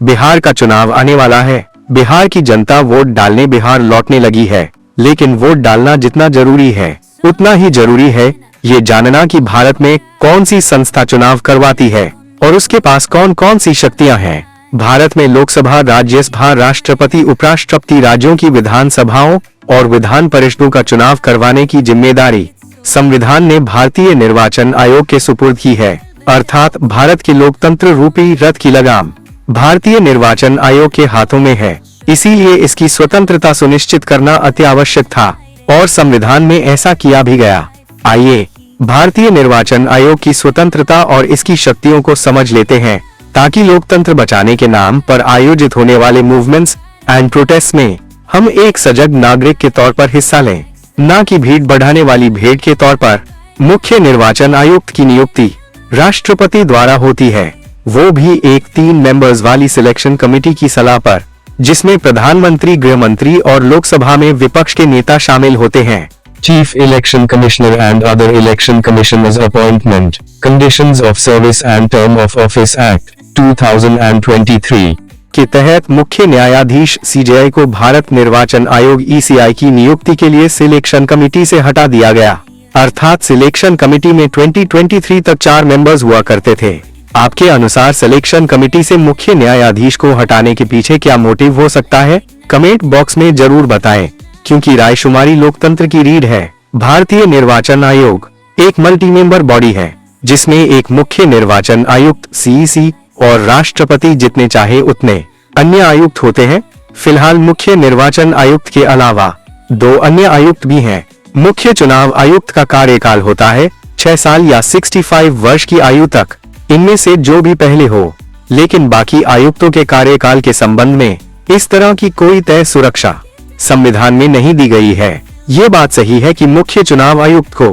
बिहार का चुनाव आने वाला है। बिहार की जनता वोट डालने बिहार लौटने लगी है, लेकिन वोट डालना जितना जरूरी है उतना ही जरूरी है ये जानना कि भारत में कौन सी संस्था चुनाव करवाती है और उसके पास कौन कौन सी शक्तियां हैं। भारत में लोकसभा, राज्यसभा, राष्ट्रपति, उपराष्ट्रपति, राज्यों की विधानसभाओं और विधान परिषदों का चुनाव करवाने की जिम्मेदारी संविधान ने भारतीय निर्वाचन आयोग के सुपुर्द की है, अर्थात भारत के लोकतंत्र रूपी रथ की लगाम भारतीय निर्वाचन आयोग के हाथों में है। इसीलिए इसकी स्वतंत्रता सुनिश्चित करना अति आवश्यक था और संविधान में ऐसा किया भी गया। आइए भारतीय निर्वाचन आयोग की स्वतंत्रता और इसकी शक्तियों को समझ लेते हैं, ताकि लोकतंत्र बचाने के नाम पर आयोजित होने वाले मूवमेंट्स एंड प्रोटेस्ट में हम एक सजग नागरिक के तौर पर हिस्सा लें, न कि भीड़ बढ़ाने वाली भेड़ के तौर पर। मुख्य निर्वाचन आयुक्त की नियुक्ति राष्ट्रपति द्वारा होती है, वो भी एक 3 मेंबर्स वाली सिलेक्शन कमेटी की सलाह पर, जिसमें प्रधानमंत्री, गृह मंत्री और लोकसभा में विपक्ष के नेता शामिल होते हैं। Chief Election Commissioner and other election commissioners appointment, conditions of service and term of office act 2023 के तहत मुख्य न्यायाधीश CJI को भारत निर्वाचन आयोग ECI की नियुक्ति के लिए सिलेक्शन कमेटी से हटा दिया गया, अर्थात सिलेक्शन कमेटी में 2023 तक 4 मेंबर्स हुआ करते थे। आपके अनुसार सिलेक्शन कमेटी से मुख्य न्यायाधीश को हटाने के पीछे क्या मोटिव हो सकता है? कमेंट बॉक्स में जरूर बताएं, क्योंकि रायशुमारी लोकतंत्र की रीढ़ है। भारतीय निर्वाचन आयोग एक मल्टी मेंबर बॉडी है, जिसमें एक मुख्य निर्वाचन आयुक्त CEC और राष्ट्रपति जितने चाहे उतने अन्य आयुक्त होते हैं। फिलहाल मुख्य निर्वाचन आयुक्त के अलावा 2 अन्य आयुक्त भी हैं। मुख्य चुनाव आयुक्त का कार्यकाल होता है 6 साल या 65 वर्ष की आयु तक, इनमें से जो भी पहले हो। लेकिन बाकी आयुक्तों के कार्यकाल के संबंध में इस तरह की कोई तय सुरक्षा संविधान में नहीं दी गई है। ये बात सही है कि मुख्य चुनाव आयुक्त को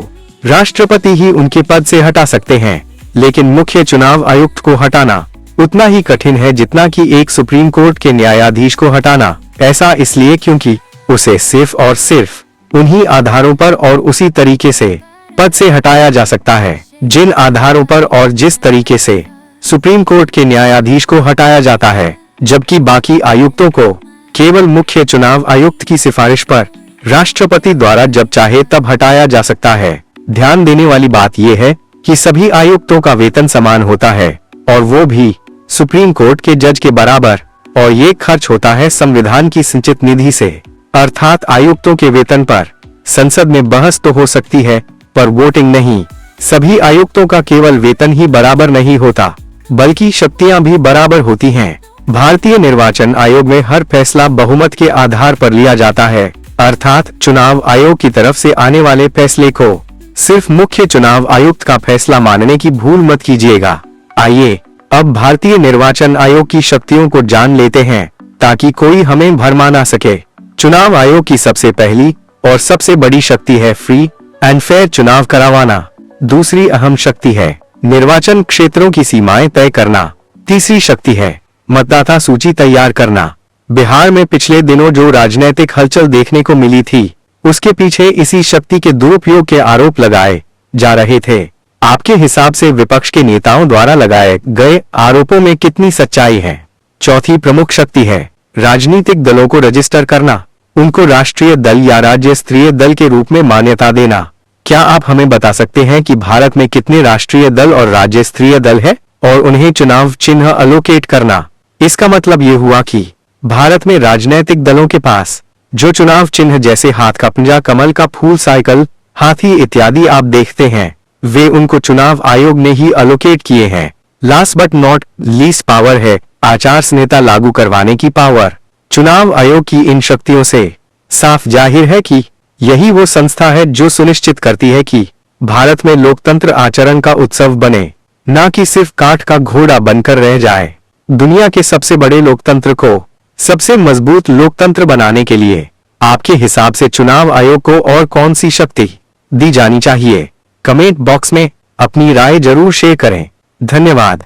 राष्ट्रपति ही उनके पद से हटा सकते हैं, लेकिन मुख्य चुनाव आयुक्त को हटाना उतना ही कठिन है जितना कि एक सुप्रीम कोर्ट के न्यायाधीश को हटाना। ऐसा इसलिए क्योंकि उसे सिर्फ और सिर्फ उन्हीं आधारों पर और उसी तरीके से पद से हटाया जा सकता है जिन आधारों पर और जिस तरीके से सुप्रीम कोर्ट के न्यायाधीश को हटाया जाता है, जबकि बाकी आयुक्तों को केवल मुख्य चुनाव आयुक्त की सिफारिश पर राष्ट्रपति द्वारा जब चाहे तब हटाया जा सकता है। ध्यान देने वाली बात यह है कि सभी आयुक्तों का वेतन समान होता है और वो भी सुप्रीम कोर्ट के जज के बराबर, और ये खर्च होता है संविधान की संचित निधि से, अर्थात आयुक्तों के वेतन पर संसद में बहस तो हो सकती है पर वोटिंग नहीं। सभी आयुक्तों का केवल वेतन ही बराबर नहीं होता, बल्कि शक्तियां भी बराबर होती हैं। भारतीय निर्वाचन आयोग में हर फैसला बहुमत के आधार पर लिया जाता है, अर्थात चुनाव आयोग की तरफ से आने वाले फैसले को सिर्फ मुख्य चुनाव आयुक्त का फैसला मानने की भूल मत कीजिएगा। आइए अब भारतीय निर्वाचन आयोग की शक्तियों को जान लेते हैं, ताकि कोई हमें भरमा ना सके। चुनाव आयोग की सबसे पहली और सबसे बड़ी शक्ति है फ्री एंड फेयर चुनाव करवाना। दूसरी अहम शक्ति है निर्वाचन क्षेत्रों की सीमाएं तय करना। तीसरी शक्ति है मतदाता सूची तैयार करना। बिहार में पिछले दिनों जो राजनीतिक हलचल देखने को मिली थी, उसके पीछे इसी शक्ति के दुरुपयोग के आरोप लगाए जा रहे थे। आपके हिसाब से विपक्ष के नेताओं द्वारा लगाए गए आरोपों में कितनी सच्चाई है? चौथी प्रमुख शक्ति है राजनीतिक दलों को रजिस्टर करना, उनको राष्ट्रीय दल या राज्य स्तरीय दल के रूप में मान्यता देना। क्या आप हमें बता सकते हैं कि भारत में कितने राष्ट्रीय दल और राज्य स्तरीय दल है और उन्हें चुनाव चिन्ह अलोकेट करना? इसका मतलब ये हुआ कि भारत में राजनीतिक दलों के पास जो चुनाव चिन्ह जैसे हाथ का पंजा, कमल का फूल, साइकिल, हाथी इत्यादि आप देखते हैं, वे उनको चुनाव आयोग ने ही अलोकेट किए हैं। Last but not least power है आचार संहिता लागू करवाने की पावर। चुनाव आयोग की इन शक्तियों से साफ जाहिर है कि यही वो संस्था है जो सुनिश्चित करती है कि भारत में लोकतंत्र आचरण का उत्सव बने, न कि सिर्फ काठ का घोड़ा बनकर रह जाए। दुनिया के सबसे बड़े लोकतंत्र को सबसे मजबूत लोकतंत्र बनाने के लिए आपके हिसाब से चुनाव आयोग को और कौन सी शक्ति दी जानी चाहिए? कमेंट बॉक्स में अपनी राय जरूर शेयर करें। धन्यवाद।